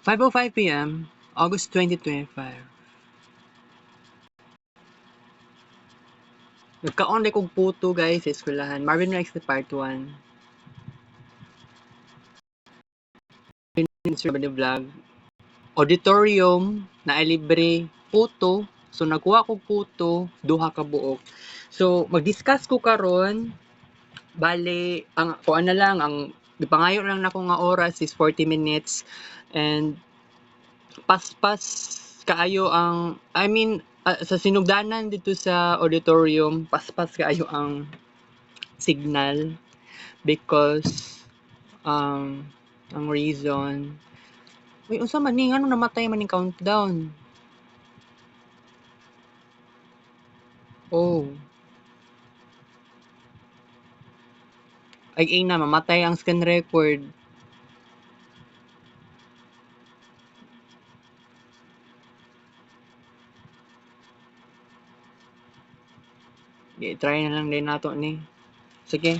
5:05 p.m., August 2025. Nagkaon kog puto guys sa eskwelahan. Marvin Rex the part 1. Survey vlog. Auditorium na libre puto. So nagkuha kog puto, duha ka buok. So mag-discuss ko karon. Bale, ang kuan na lang, ang gipangayo lang nako nga oras is 40 minutes and paspas kaayo ang sa sinugdanan dito sa auditorium, paspas kaayo ang signal because ang reason uy unsa man ni ngano namatay man ning countdown. Oh, ay na mamatay ang scan record. Try na lang din nato ni. Sige.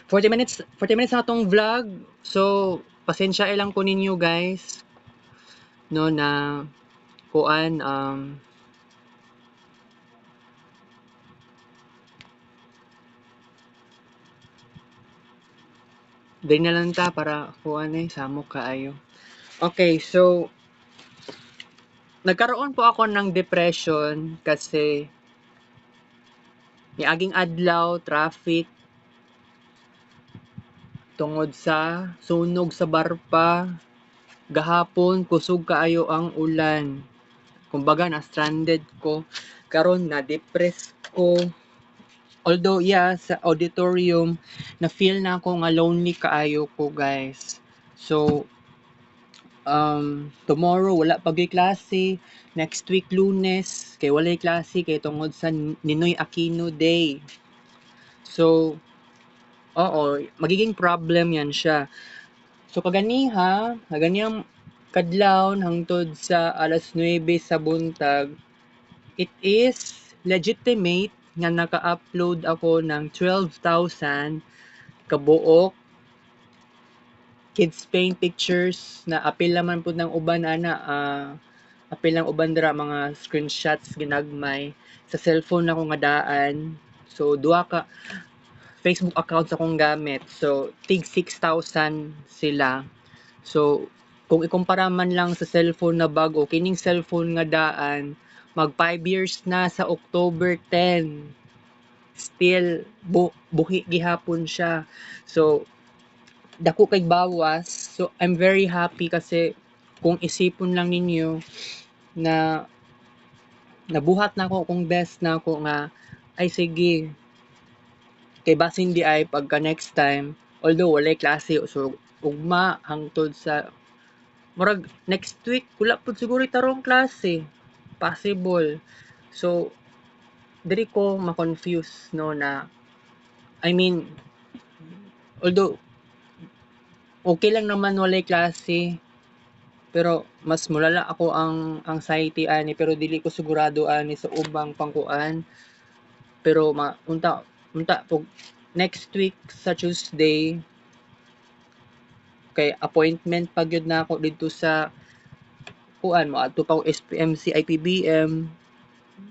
40 minutes na tong vlog. So, pasensya lang ko ninyo guys. No na kuan din na lang ta para kuan samok kaayo. Okay, so nagkaroon po ako ng depression kasi niaging adlaw traffic tungod sa sunog sa barpa. Gahapon kusog kaayo ang ulan. Kumbaga na stranded ko. Karon na depressed ko. Although sa auditorium na feel na ako nga lonely kaayo ko guys. So tomorrow wala pag klase, next week Lunes kay walay klase kay tungod sa Ninoy Aquino Day. So oo, magiging problem yan siya. So kaganiyang kadlawon hangtod sa alas 9 sa buntag, it is legitimate nga naka-upload ako ng 12,000 kabuok kids paint pictures na apil naman po ng uban apil ng uban dira mga screenshots ginagmay sa cellphone na ko nga daan. So duha ka Facebook accounts akong gamit. So tig 6,000 sila. So kung ikumpara man lang sa cellphone na bago, kining cellphone nga daan mag 5 years na sa October 10. Still buhi gihapon siya. So dako kay bawas. So I'm very happy kasi kung isipon lang ninyo na nabuhat na ako kung best na ako nga ay sige kay basin di ay pagka next time although walay klase so ugma hangtod sa murag next week wala pud siguro tarong klase possible. So diri ko ma-confuse no na although okay lang naman walay klase pero mas mulala ako ang anxiety ani pero dili ko sigurado ani sa ubang pangkuan pero unta pug next week sa Tuesday kay appointment pa gyud na ako dito sa kuan mo adto pa SPMC IPBM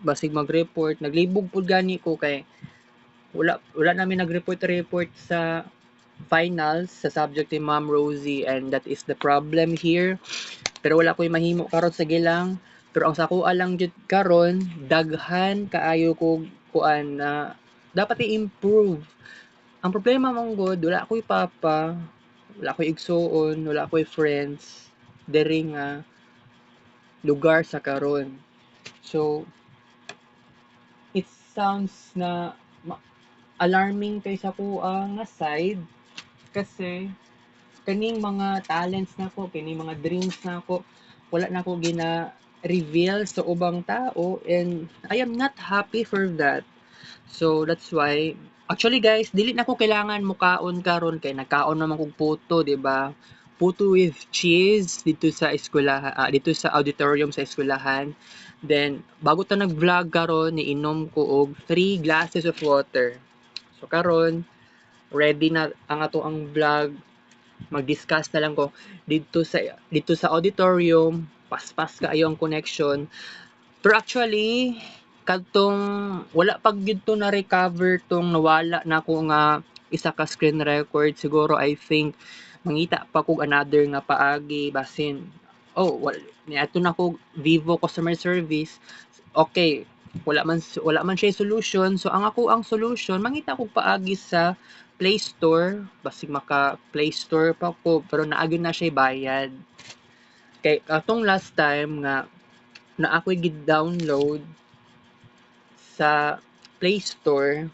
basig mag-report naglibog pud gani ko kay wala namin nag-report sa finals sa subject ni Ma'am Rosie and that is the problem here. Pero wala ko'y mahimo karon sa gilang. Pero ang sakuha lang jud karon daghan kaayo ko kuan na dapat i-improve. Ang problema mong god wala ko'y papa, wala ko'y igsuon, wala ko'y friends diri nga lugar sa karon. So it sounds na alarming kay sa kuha nga side kasi kaning mga talents nako kining mga dreams nako wala na ko gina reveal sa ubang tao and I am not happy for that. So that's why actually guys dili na ko kailangan mukaon karon kay nagkaon naman kog puto di ba puto with cheese dito sa eskwelahan dito sa auditorium sa eskwelahan. Then bago ta nag-vlog karon niinom ko og 3 glasses of water. So karon ready na ang ato ang vlog mag-discuss na lang ko dito sa auditorium, paspas kaayo ang connection. Pero actually, kadtong wala pag gyud to na recover tong nawala na ko nga isa ka screen record, siguro I think mangita pa kog another nga paagi basin niadto na ko Vivo customer service. Okay, wala man siya solution, so ang solution mangita kog paagi sa Play Store, basig maka Play Store pa ko, pero naagyon na siya bayad. Kay atong last time nga na ako'y gid-download sa Play Store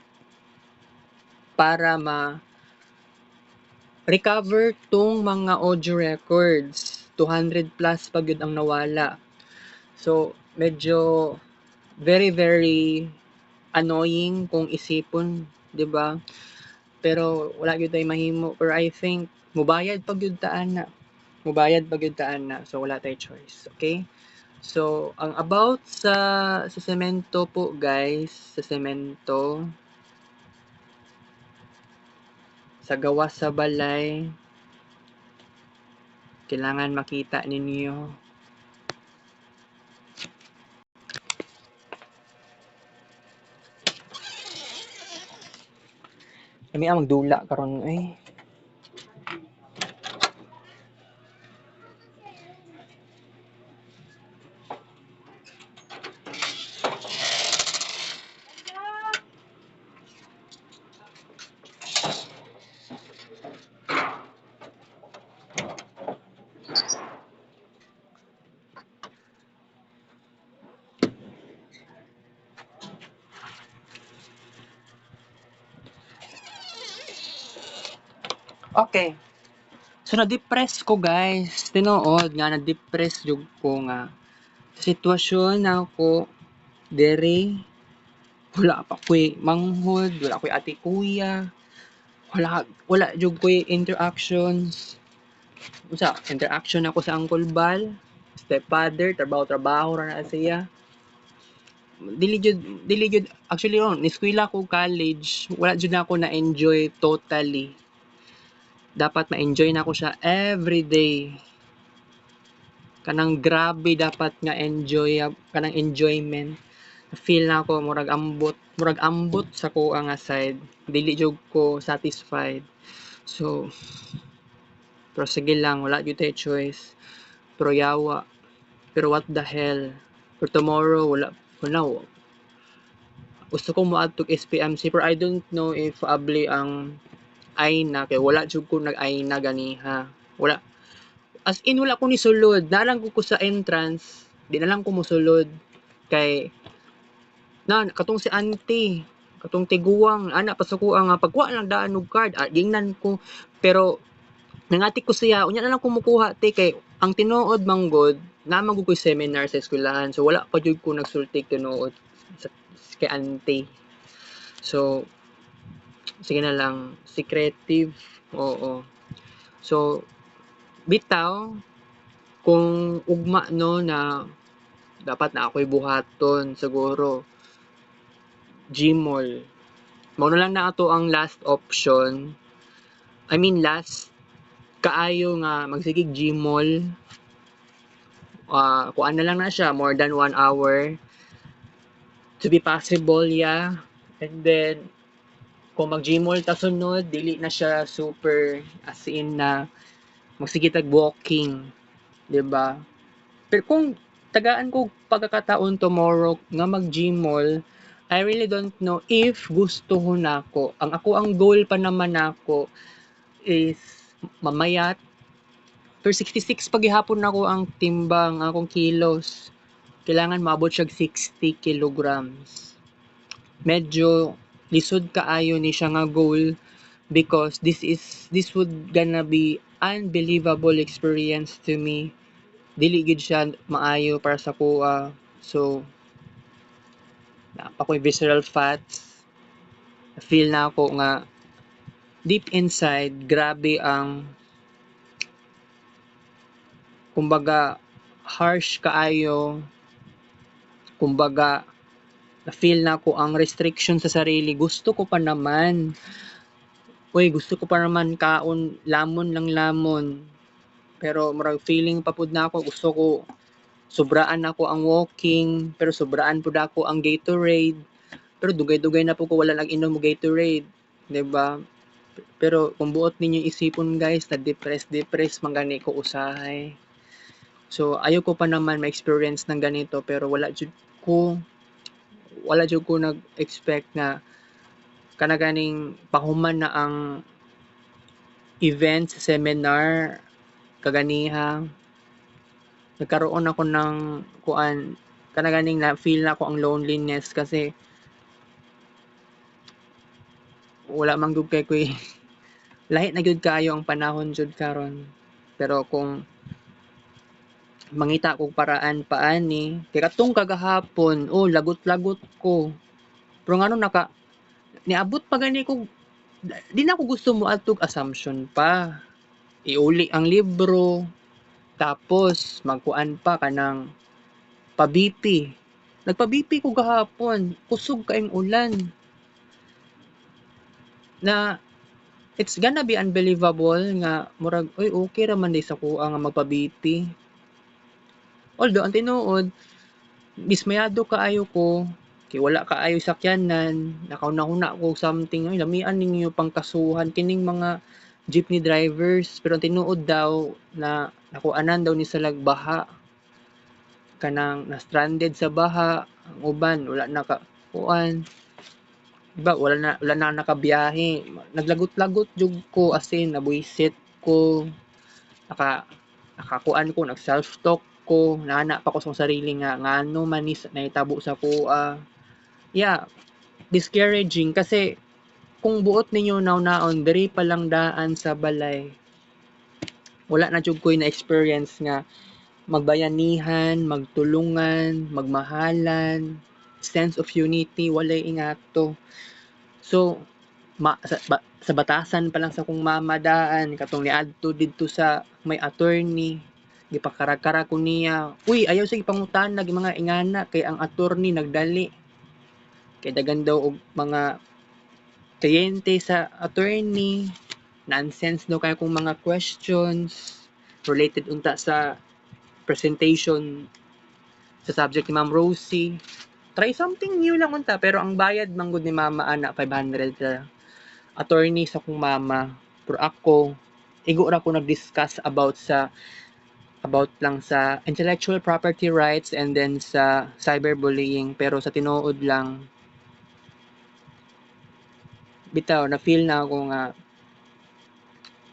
para recover tong mga audio records. 200 plus pa gyud ang nawala. So, medyo very, very annoying kung isipon, 'di ba? Pero wala gyud tay mahimo. Pero I think mubayad pa gyud taan na. Mubayad pa gyud taan na. So wala tay choice, okay? So, ang about sa semento po guys, sa semento, sa gawa sa balay, kailangan makita ninyo. Kami ang magdula karon ay. Okay. So na-depress ko guys. Tinuod nga na-depress jud ko nga sitwasyon na ako dere wala pa ko'y manghod, wala ko'y ate kuya, wala jud ko'y interactions. Unsa interaction ako sa Uncle Bal, stepfather, trabaho ra na siya. Dili jud actually niskwela ko college, wala jud na ako na-enjoy totally. Dapat ma-enjoy na ko siya everyday. Kanang grabe dapat nga kanang enjoyment. Feel na ako murag ambot sa ko nga side. Dili jud ko satisfied. So pero sige lang, wala jud tay choice. Pero yawa. Pero what the hell? For tomorrow wala gusto ko moadtog SPMC pero I don't know if abli ang ayna kay wala jud ko nag-ayna ganiha. Wala. As in wala ko ni sulod. Nalang ko sa entrance, di na lang ko mosulod kay katong si auntie, katong tiguang ana pa sa ko nga pagkuha lang daan og card, gingnan ko pero nangati ko siya unya na lang ko mukuha te kay ang tinuod manggod naman ko seminar sa eskwelahan so wala pa jud ko nagsulti tinuod sa kay auntie. So sige na lang secretive. Oo. So bitaw kung ugma no na dapat na ako'y buhaton siguro Gmall. Mao na lang na ato ang last option. I mean last kaayo nga magsigig Gmall. Kuan na lang na siya more than 1 hour to be possible yeah. And then kung mag Gmall ta sunod dili na siya super as in na magsige tag walking, 'di ba? Pero kung tagaan ko pagkakataon tomorrow nga mag Gmall, I really don't know if gusto nako. Ang goal pa naman nako is mamayat. Pero 66 paghihapon nako ang timbang akong kilos. Kailangan maabot siya 60 kilograms. Medyo lisod kaayo ni siya nga goal because this would gonna be unbelievable experience to me. Dili gid siya maayo para sa kuha. So napakoy visceral fats. Feel na ako nga deep inside grabe ang kumbaga harsh kaayo. Kumbaga na feel na ko ang restriction sa sarili. Gusto ko pa naman uy gusto ko pa naman kaon lamon lang lamon. Pero murag feeling pa pud nako gusto ko sobraan nako ang walking, pero sobraan pud ako ang Gatorade. Pero dugay-dugay na po ko wala nag-inom og Gatorade, 'di ba? Pero kung buot ninyo isipon guys, na depress man gani ko usahay. So ayoko pa naman ma-experience ng ganito pero wala jud ko nag-expect na kana ganing pahuman na ang event, seminar, kaganiha. Nagkaroon ako ng kuan kana ganing na feel na ko ang loneliness kasi wala man gud kay koy lahi na gyud kaayo ang panahon jud karon. Pero kung mangita kog paraan paani, kay katong kagahapon, lagot-lagot ko. Pero ngano niabot pa gani ko, di na ko gusto moadtog assumption pa. Iuli ang libro, tapos magkuan pa kanang pa-BP. Nagpa-BP ko gahapon, kusog kaayong ulan. Na it's gonna be unbelievable nga murag okay ra man di sa kuha nga magpa-BP. Although ang tinuod, dismayado kaayo ko kay wala kaayo sakyanan, nakauna-una ko something, lamian ninyo pangkasuhan kining mga jeepney drivers. Pero ang tinuod daw na nakuanan daw ni sa baha, kanang na-stranded sa baha, ang uban wala na kuan, diba wala na nakabiyahe, naglagot-lagot jud ko as in nabuisit ko, nakakuan ko, nag self-talk ko, nana pa ko sa sarili nga ngano man ni nahitabo sa kuha. Yeah, discouraging kasi kung buot ninyo naon diri pa lang daan sa balay, wala na jud koy na experience nga magbayanihan, magtulungan, magmahalan, sense of unity, walay ingato. So sa batasan pa lang sa kong mama daan katong niadto didto sa may attorney, gipakarakara ko niya, uy ayaw sige pangutana mga ingana kay ang attorney nagdali kay dagan daw og mga kliyente sa attorney, nonsense daw kay kung mga questions related unta sa presentation sa subject ni Ma'am Rosie. Try something new lang unta pero ang bayad man gud ni mama ana 500 sa attorney sa kong mama. Pero ako igo ra ko nag-discuss about lang sa intellectual property rights and then sa cyberbullying, pero sa tinuod lang bitaw na feel na ako nga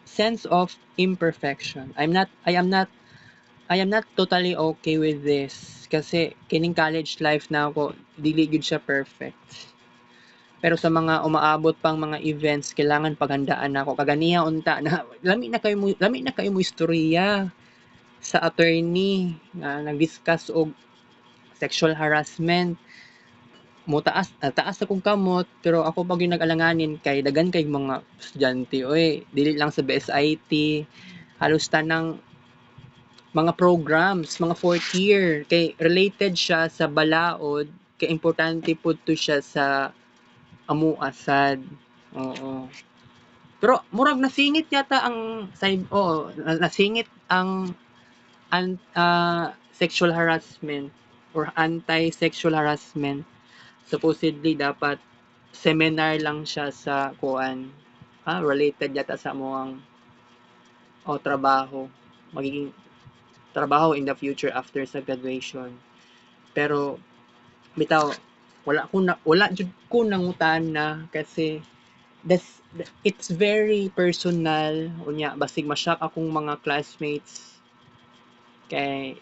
sense of imperfection. I am not totally okay with this kasi kining college life na ako dili gyud siya perfect. Pero sa mga umaabot pang mga events kailangan paghandaan nako kaganiya unta na lami na kayo mo istorya sa attorney nga nag-discuss og sexual harassment. Taas akong kamot pero ako pag yung nag-alanganin kay dagan kay mga estudyante dili lang sa BSIT, halos tanang mga programs, mga fourth year kay related siya sa balaod, kay importante pud to siya sa amuasad. Oo. Pero murag nasingit yata ang nasingit ang sexual harassment or anti-sexual harassment. Supposedly dapat seminar lang siya sa kuan. Related yata sa amuang trabaho. Magiging trabaho in the future after sa graduation. Pero bitaw wala jud ko nangutana kasi it's very personal unya basig ma-shock akong mga classmates kay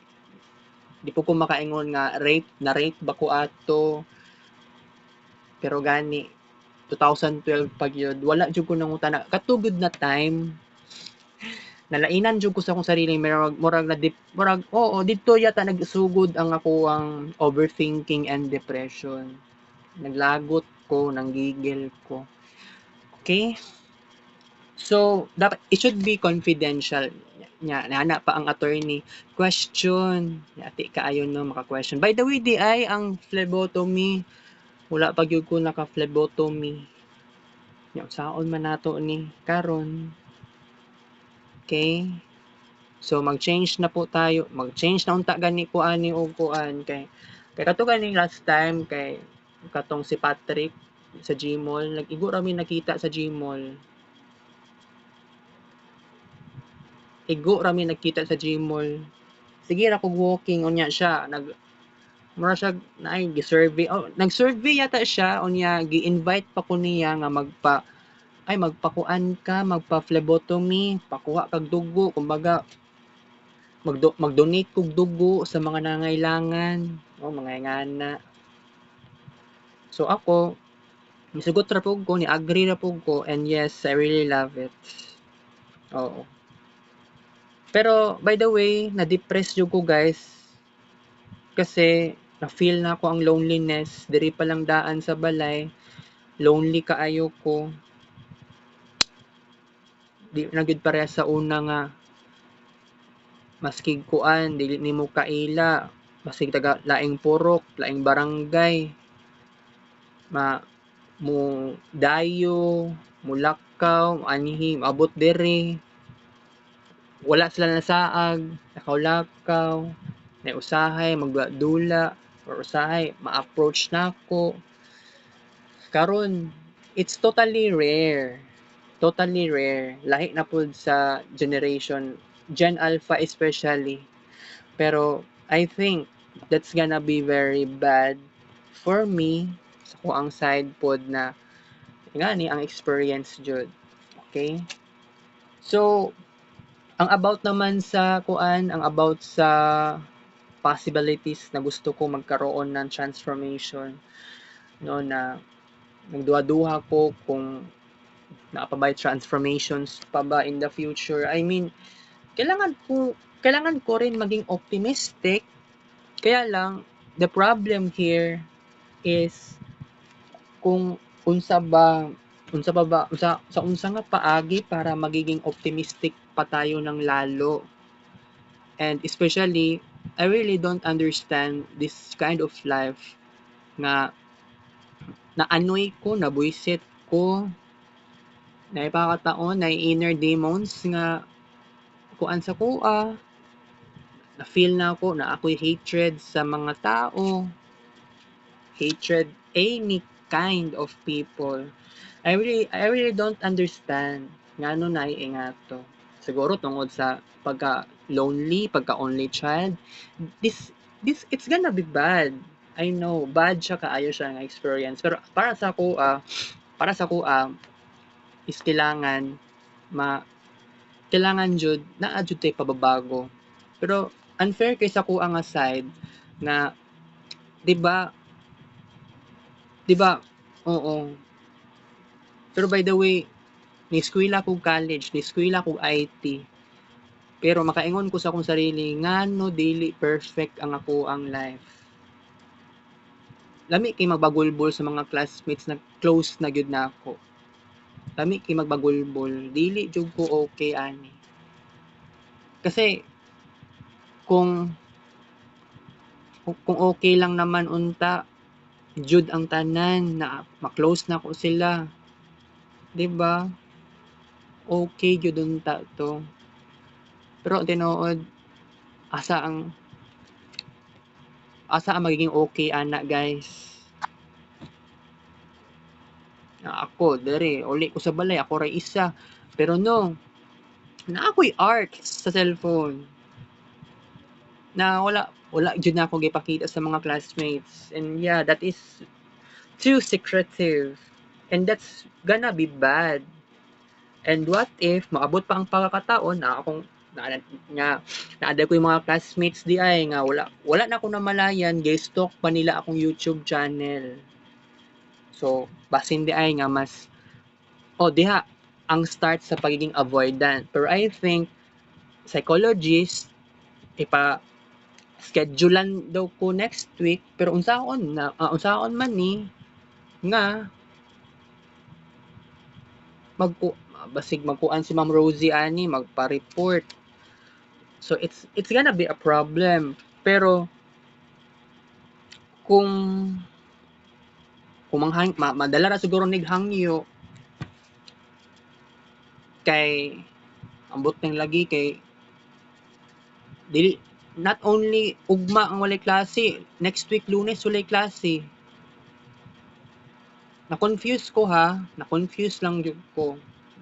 di po ko makaingon nga na rape ba ko ato, pero gani 2012 pag yun wala jud ko nangutana katugod na time nalainan jud ko sa akong sarili murag didto yata nagsugod ang ako ang overthinking and depression, naglagot ko, nanggigil ko. Okay? So, dapat, it should be confidential. Nana pa ang attorney. Question. Ati kaayo no, maka-question. By the way, di ay ang phlebotomy. Wala pa gyud ko naka-phlebotomy. Nya saon man nato ni karon. Okay? So mag-change na po tayo, mag-change na unta gani ko ani og kuan kay kato gani last time kay katong si Patrick sa Gmall, nag-igo ra mi nakita sa Gmall. Igo ra mi nakita sa Gmall. Sige ra kog walking unya siya mura siya naay gi-survey nag-survey yata siya unya gi-invite pa ko niya nga magpakuan ka, magpa-phlebotomy, pakuha kag dugo, kumbaga mag-donate kog dugo sa mga nangailangan, mga ingana. So ako, misugot ra pug ko, ni-agree ra pug ko, and yes, I really love it. Oo. Pero by the way, na-depress jud ko guys kasi na-feel na ko ang loneliness diri pa lang daan sa balay. Lonely kaayo ko. Di na gid pareha sa una nga maski kuan dili nimo kaila basig taga laing purok, laing barangay ma mo dayo, mulakaw, anhi abot diri wala sila nasaag, lakaw-lakaw, may usahay magdula or usahay ma-approach nako. Karon it's totally rare lahi na pud sa generation Gen Alpha especially. Pero I think that's gonna be very bad for me sa ko ang side pod na nga ni ang experience jud. Okay? So, ang about naman sa kuan, ang about sa possibilities na gusto ko magkaroon ng transformation no na nagduha-duha ko kung naapabay transformations pa ba in the future. I mean, kailangan ko rin maging optimistic. Kaya lang the problem here is kung unsa pa ba sa unsa nga paagi para magiging optimistic pa tayo ng lalo. And especially I really don't understand this kind of life nga naanoy ko, nabuisit ko, naipakataon, na inner demons nga kuan sa kuha. Na-feel na ako na ako'y hatred sa mga tao. Hatred any kind of people. I really don't understand ngano naiingato. Siguro tungod sa pagka lonely, pagka only child. It's gonna be bad. I know, bad siya kaayo siya nga experience. Pero para sa ko is kailangan jud naa jud tay pababago. Pero unfair kay sa ko nga side na 'di ba oo. Pero by the way, ni-eskwela kog college, ni-eskwela kog IT. Pero makaingon ko sa akong sarili ngano dili perfect ang ako ang life. Lami kay magbagulbol sa mga classmates na close na gyud nako. Lami kay magbagulbol, dili jud ko okay ani. Kasi kung okay lang naman unta jud ang tanan na ma-close na ko sila. 'Di ba? Okay jud unta to. Pero tinuod asa ang magiging okay ana guys. Na ako dere uli ko sa balay ako ra isa. Pero no, na ako'y art sa cellphone. Na wala jud na ako gipakita sa mga classmates. And yeah, that is too secretive. And that's gonna be bad. And what if maabot pa ang pagkakataon na akong naaday ko yung mga classmates di ay nga wala na ako namalayan, gay-stalk pa nila akong YouTube channel. So, basin di ay nga mas diha ang start sa pagiging avoidant. Pero I think psychologist schedulean daw ko next week pero unsaon man ni nga basig magkuan si Ma'am Rosie ani magpa-report. So it's gonna be a problem. Pero kung madala ra siguro nig hangyo kay ambot ng lagi kay dili not only ugma ang walay klase, next week Lunes walay klase. Na-confuse ko ha, na-confuse lang jud ko.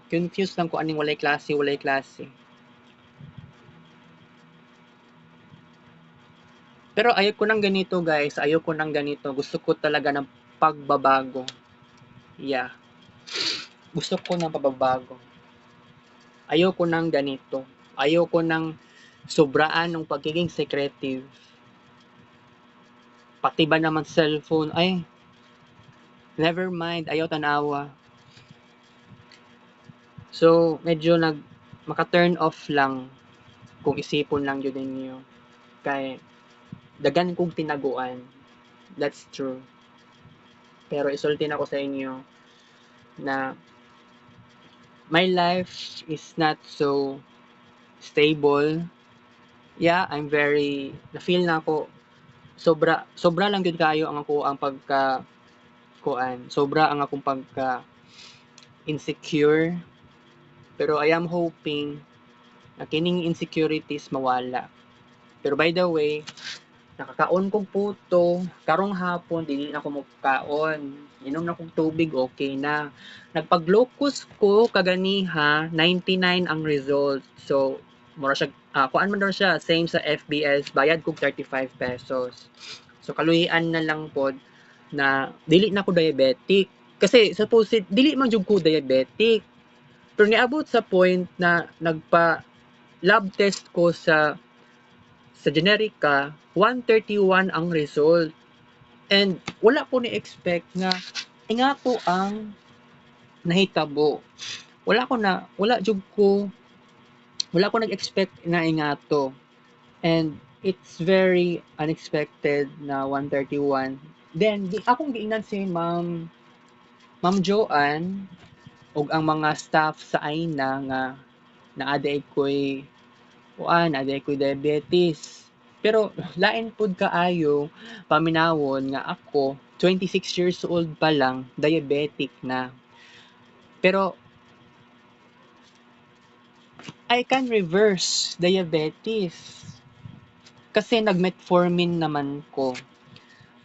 Confuse lang ko aning walay klase, walay klase. Pero ayoko nang ganito guys, ayoko nang ganito. Gusto ko talaga ng pagbabago. Yeah. Gusto ko ng pagbabago. Ayoko nang ganito. Ayoko nang sobraan ng pagiging secretive. Pati ba naman cellphone, ay, never mind, ayaw tanawa. So, medyo maka-turn off lang kung isipon lang yun ninyo. Kaya, dagan kong tinaguan. That's true. Pero isultin ako sa inyo na my life is not so stable. Yeah, I'm very, na-feel na ako, sobra lang yun kayo ang ako ang sobra ang akong pagka insecure. Pero I am hoping na kining insecurities mawala. Pero by the way, nakakaon kong puto, karong hapon, dili na ako magkaon. Inom na kong tubig, okay na. Nagpag-locus ko, kaganiha, 99 ang result. So, mura siya, kuan man daw siya, same sa FBS, bayad kong 35 pesos. So, kaluhian na lang po na dili na ako diabetic. Kasi, suppose, dili man jud ko diabetic. Pero niabot sa point na lab test ko sa Generica, 131 ang result. And wala ko ni-expect nga ingato ang nahitabo. Wala ko nag-expect na ingato. And it's very unexpected na 131. Then, akong giingnan si Ma'am Joanne ug ang mga staff sa AINA nga naaday ko'y diabetes. Pero lain pud kaayo paminawon nga ako 26 years old pa lang diabetic na. Pero I can reverse diabetes kasi nag-metformin naman ko.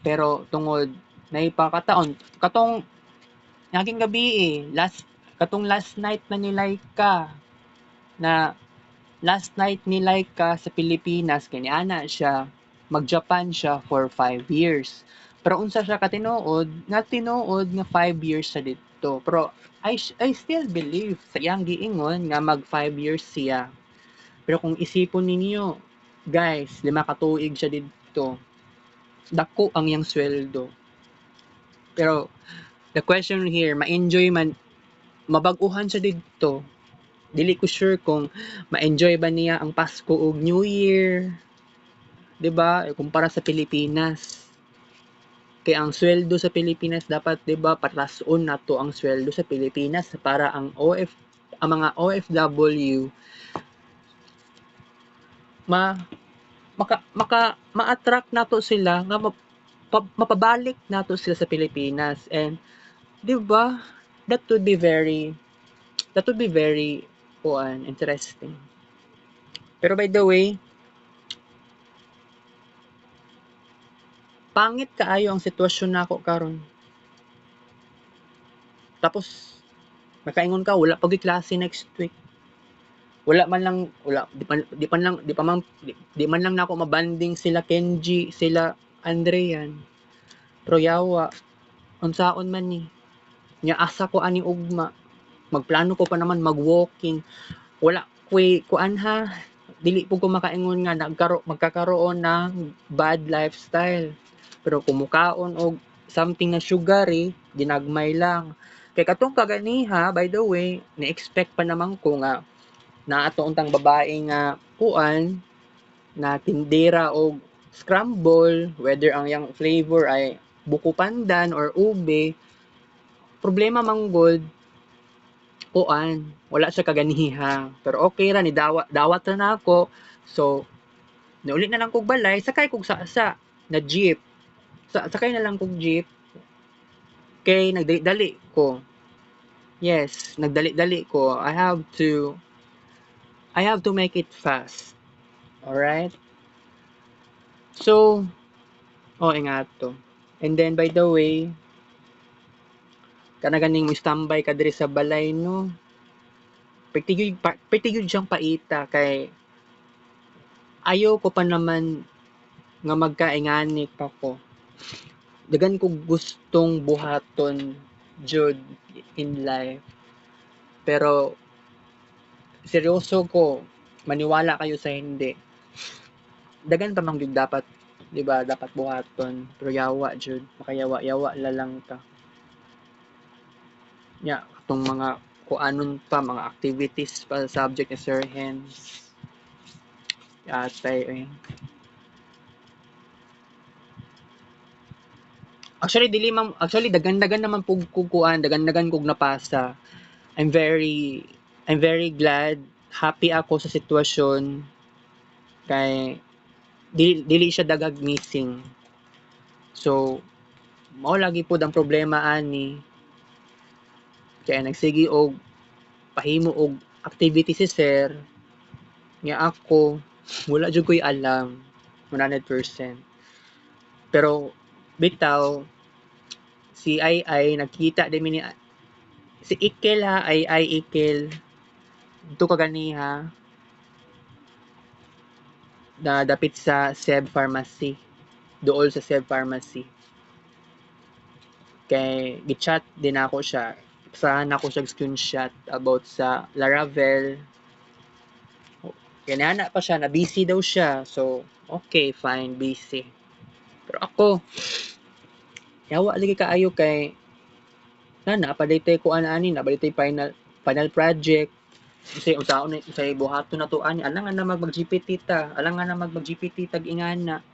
Pero tungod naipakataon katong naging gabi katong last night ni Laika sa Pilipinas kani ana siya mag-Japan siya for 5 years. Pero unsa siya katinuod nga 5 years sa didto. Pero I still believe sa iyang giingon nga mag 5 years siya. Pero kung isipon ninyo, guys, 5 ka tuig siya didto. Dako ang iyang sweldo. Pero the question here, ma-enjoy man mabag-uhan siya didto. Dili ko sure kung ma-enjoy ba niya ang Pasko ug New Year. 'Di ba? Kumpara sa Pilipinas. Kaya ang sweldo sa Pilipinas dapat 'di ba patason nato ang sweldo sa Pilipinas para ang mga OFW ma-attract nato sila nga mapabalik nato sila sa Pilipinas. And 'di ba? That would be very interesting. Pero by the way, pangit kaayo ang sitwasyon nako karon. Tapos makaingon ka wala pag klase next week. Wala man lang di man lang nako mabanding sila Kenji, sila Andrean. Pero yawa unsaon man ni. Nya asa ko ani ugma. Magplano ko pa naman mag-walking. Wala kuan ha. Dili po ko makaingon nga magkakaroon ng bad lifestyle. Pero kumukaon og something na sugary, ginagmay lang. Kay katong kaganiha, by the way, ni-expect pa naman ko nga na ato untang babae nga kuan na tindera og scramble, whether ang yang flavor ay buko pandan or ube, problema manggod kuan, wala siya kaganiha. Pero okay ra ni dawat ra na ako. So, nauli na lang kog balay, sakay kog sa na jeep. Sakay na lang kog jeep. Kay nagdali ko. Yes, nagdali-dali ko. I have to make it fast. Alright? So, ingat to. And then, by the way, kanaganing mo standby ka diri sa balay, no? Perti gyud siyang paita kay ayaw ko pa naman nga magkaingani pa ko. Dagan ko gustong buhaton jud in life. Pero seryoso ko, maniwala kayo sa hindi. Dagan pa man gyud dapat, 'di ba? Dapat buhaton. Pero yawa jud, makayawa-yawa la lang ta. Nya, atong mga kuanon pa, mga activities pa sa subject ni Sir Hens. Atay, eh. Actually dagan-dagan naman pug kuan, dagan-dagan kog napasa. I'm very I'm very glad, happy ako sa sitwasyon kay dili siya dagag missing. So, mao lagi pud ang problema ani. Kaya nagsigi og pahimo og activity si sir, nga ako wala jud ko'y alam 100%. Pero bitaw si Ai nakita din mi ni si Ikel ha, Ai Ikel. Dito ka ganiha na dapit sa Seb Pharmacy. Dool sa Seb Pharmacy. Kay gichat din ako siya. Saan ako siya screenshot about sa Laravel. Kaya pa siya, na busy daw siya. So, okay, fine, busy. Pero ako, yawa lagi kaayo kay napadaytay ko ani, napadaytay final project. Kasi unsaon ni say buhaton na to ani, alang nga na mag-GPT ta, alang nga na mag-GPT tag ingana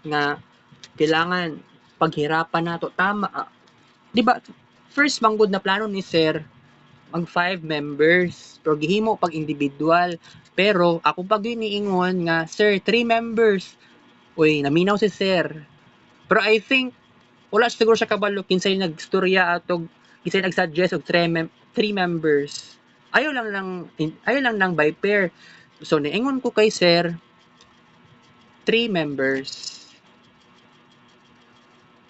nga kailangan paghirapan nato tama. Di ba? First manggod na plano ni sir mag 5 members pero gihimo pag individual. Pero ako pag niingon nga sir 3 members. Uy, naminaw si sir. Pero I think wala siguro siya kabalo kinsay nagstorya atog kinsay nag-suggest og 3 members. Ayaw lang nang by pair. So niingon ko kay sir 3 members.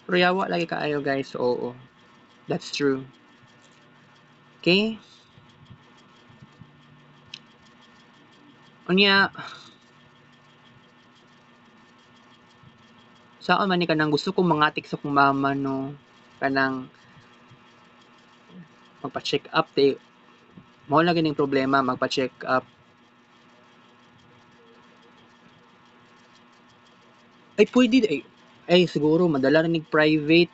Pero yawa lagi kaayo guys. Oo. That's true. Okay? Unya, saan man ni kanang gusto kong mangatik sa kong mama no. Kanang magpa-check up mao lang gining problema magpa-check up. Ay pwede siguro madala ning private.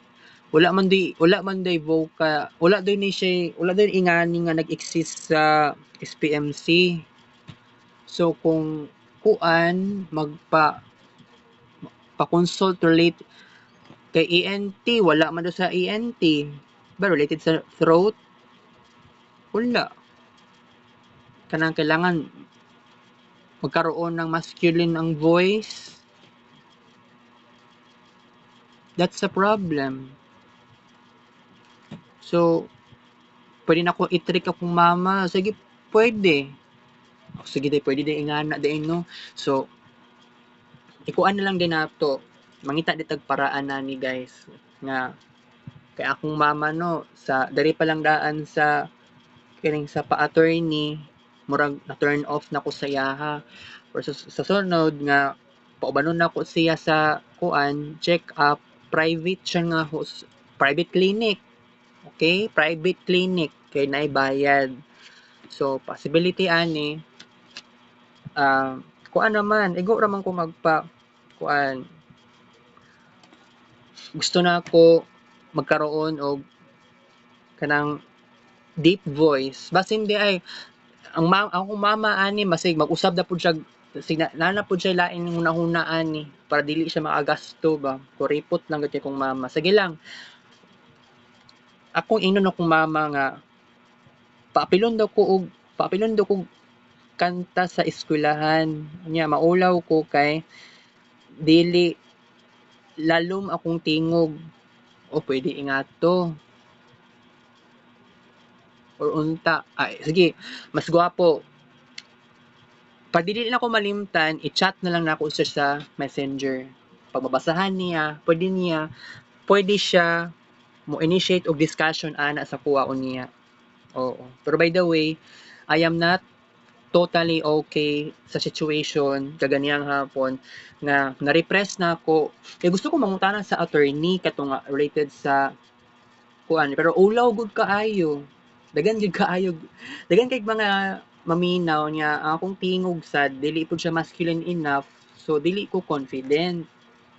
Wala man day voca, wala day ni siya, wala day ingani nga nag-exist sa SPMC. So kung kuan pa-consult relate kay ENT, wala man do sa ENT. Ba related sa throat? Wala. Kanang kailangan magkaroon ng masculine ang voice. That's a problem. So, pwede na ko i-trick akong mama. Sige, pwede. Sige, pwede din ingana din, no? So, ikuan na lang din nato. Mangita ditag paraan na ni guys. Nga, kay akong mama, no? Dari pa lang daan sa kining sa pa-attorney, murag na-turn off na ko sa yaha. Or sa sunod nga, paubanon na ko siya sa kuan, check up, private siya nga private clinic. Okay? Private clinic. Kay naibayad. So, possibility ani, kuan naman, igo raman ko kuan. Gusto na ako magkaroon og kanang deep voice. Basta hindi ay, akong mama ani, masig, mag-usab na po siya, nana po siya lain huna-huna ani, para dili siya makagasto ba. Kuripot lang gati kong mama. Sige lang, akong inon akong mama nga paapilon daw ko kanta sa eskwelahan niya, maulaw ko kay dili lalom akong tingog o pwede ingato. or unta. Ay, sige, mas gwapo. Pag dili na ako malimtan, i-chat na lang na ako siya sa Messenger. Pag mabasahan niya, pwede siya mo initiate og discussion ana sa kuha niya. Oo. Pero by the way, I am not totally okay sa situation kaganiyang hapon nga na-repress na ako. Kaya gusto ko mangutana sa attorney kato nga related sa kuan pero ulaw gud kaayo. Dagan gid kaayo. Dagan kay mga maminaw niya ang akong tingog sad dili pud siya masculine enough so dili ko confident.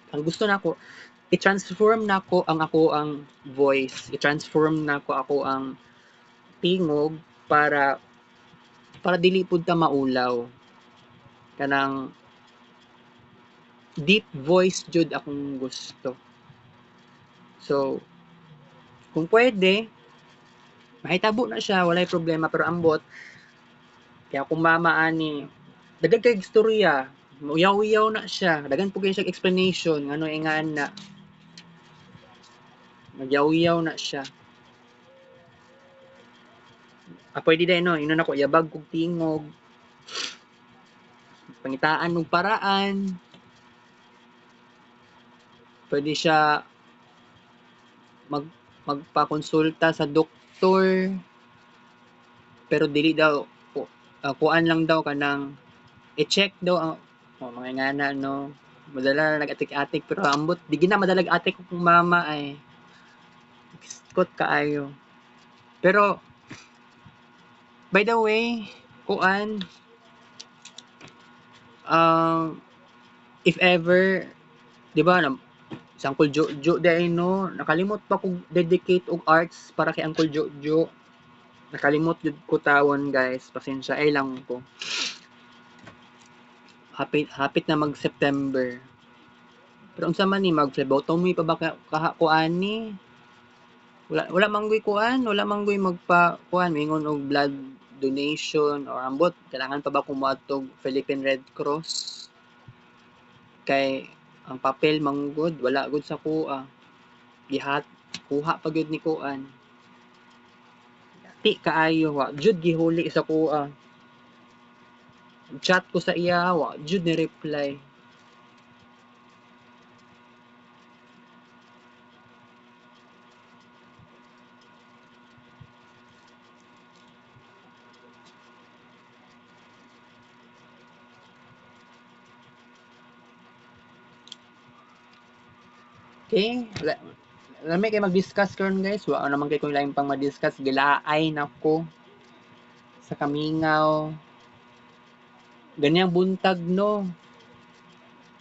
Ang gusto nako i-transform nako ang ako ang voice, i-transform nako ako ang tingog para dili pud ta maulaw. Kanang deep voice jud akong gusto. So, kung pwede, mahitabo na siya, walay problema. Pero ambot, kaya kung mama ani, daghan kay istorya, uyaw-uyaw na siya. Daghan po kayo siya explanation, ano nga na. Nagyaw-yaw na siya. Pwede din, no? Ino na ko, yabag kog tingog. Pangitaan ng paraan. Pwede siya magpakonsulta sa doktor. Pero dili daw, kuan lang daw kanang i-check daw ang mga ngana no. Madala na nag-atik-atik pero ambot di gina madalag atik ko kung mama ay iskot kaayo. Pero by the way, kuan if ever di ba si Uncle Jojo dahil no, nakalimot pa kog dedicate og arts para kay Uncle Jojo. Nakalimot jud ko tawon guys, pasensya ay lang ko. Hapit na mag September. Pero unsa man ni mag phlebotomy pa ba kuan ni? Wala manggoy kuan, wala manggoy magpa kuan mingon og blood donation or ambot kailangan pa ba ko moadtog Philippine Red Cross? Kay ang papel manggod wala gud sa kuha. Kuha pa gyud ni kuan. Ti kaayo wa jud gihuli sa kuha. Chat ko sa iya wa jud ni reply. Okay, lami kay mag-discuss karon guys. Wa naman kay kung lain pang ma-discuss. Gilaay nako sa kamingaw. Ganyang buntag no.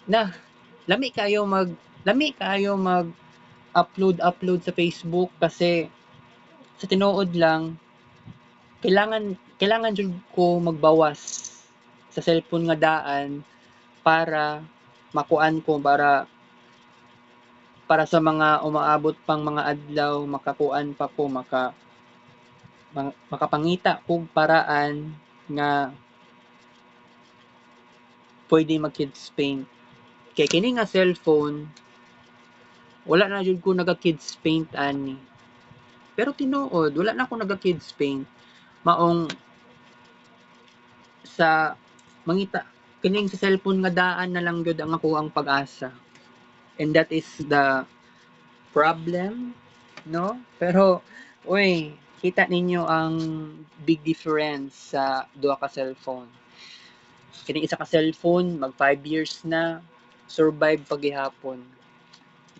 Na, lami kayo mag upload sa Facebook kasi sa tinuod lang kailangan jud ko magbawas sa cellphone nga daan para makuan ko para sa mga umaabot pang mga adlaw makakuan pa ko makapangita kog paraan nga pwede mag kids paint kay kini nga cellphone wala na jud ko naga kids paint ani pero tinuod wala na ako naga kids paint maong sa mangita kining sa cellphone nga daan na lang gyud ang ako ang pag-asa and that is the problem no pero uy kita ninyo ang big difference sa duha ka cellphone kini isa ka cellphone mag 5 years na survive paghihapon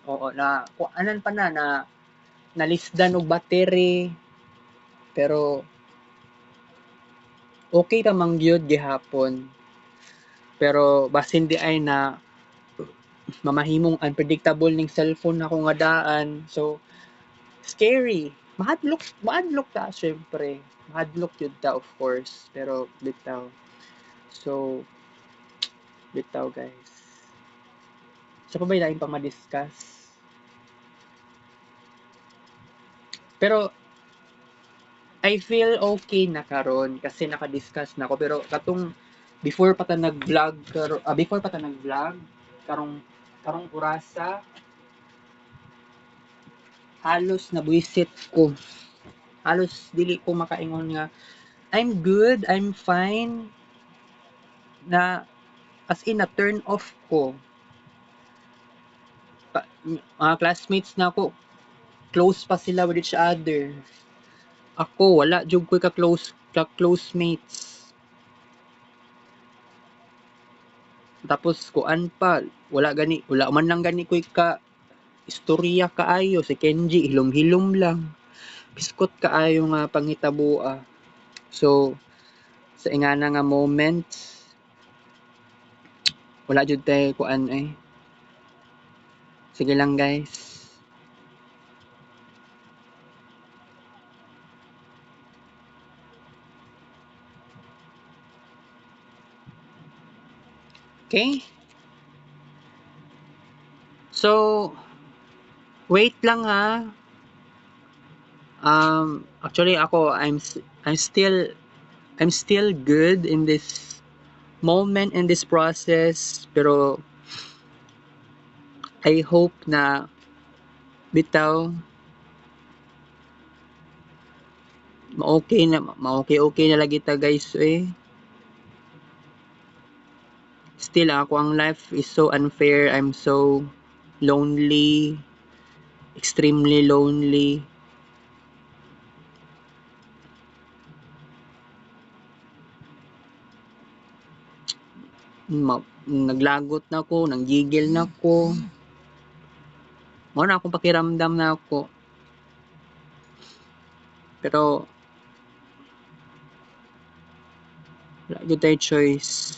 oo na anan pa na nalisdan og battery pero okay pa man gyud gihapon pero basin di ay na mamahimong unpredictable ning cellphone ako nga daan so scary mahadlok ta syempre mahadlok yun ta of course pero so bitaw guys sa pa ba yung pang ma-discuss pero I feel okay na karon kasi naka-discuss na ako pero katong before pa ta nag-vlog karong orasa halos nabuisit ko halos dili ko makaingon nga I'm good, I'm fine, na as in na turn off ko. Mga classmates na ako, close pa sila with each other. Ako, wala jud ko ka-close mates. Tapos kuan pa, wala man lang gani ko ka istorya kaayo si Kenji, hilom-hilom lang. Biskot kaayo nga panghitabua. So, sa ingana nga moments, wala jud tay kuan eh. Sige lang guys. Okay? So, wait lang ha. Actually ako I'm still good in this moment, in this process, pero I hope na bitaw ma-okay na lagi ta guys eh. Still ako ang life is so unfair. I'm so lonely, extremely lonely. Naglagot na ako, nanggigil na ako. Mo na akong pakiramdam na ako. Pero wala gyud tay choice.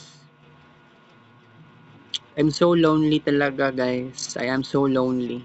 I'm so lonely talaga guys. I am so lonely.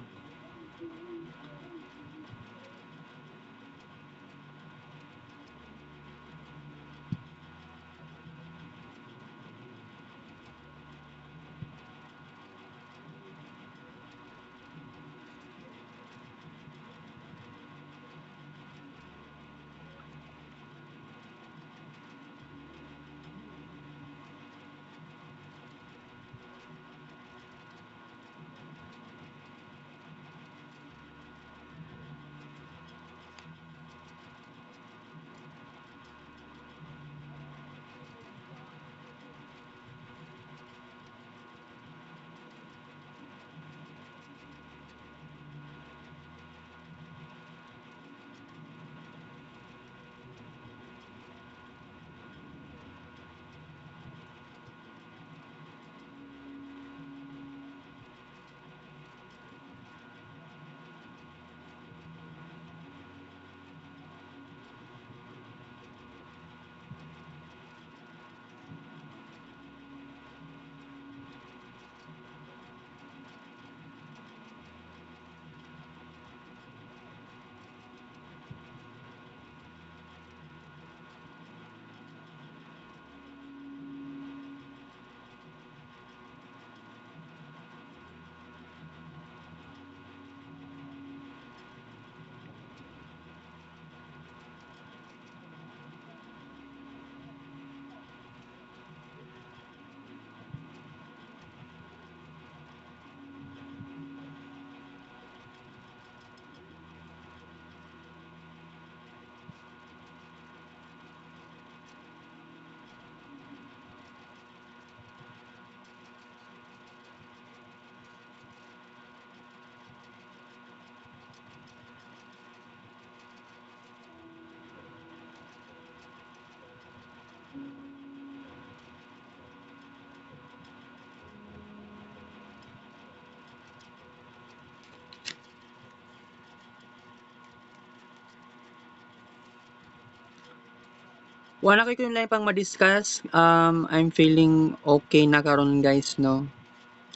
Wala kay ko yung lain pang ma-discuss. I'm feeling okay na karon guys, no?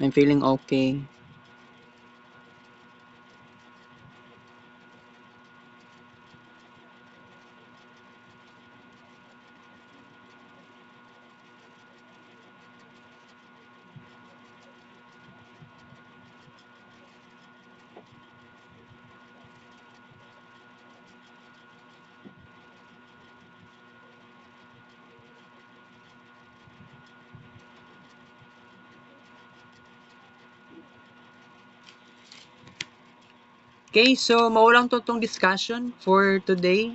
I'm feeling okay. Okay, so maulang to tong discussion for today.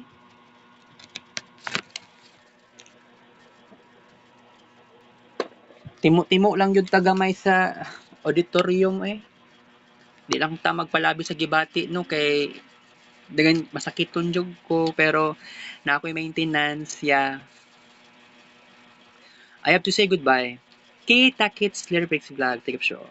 timo-timo lang yun tagamay sa auditorium eh. Di lang ta magpalabi sa gibati no kay dagan masakiton jud ko pero na ako'y maintenance yeah. I have to say goodbye. Kita kits Lyrics Vlog. Take a show.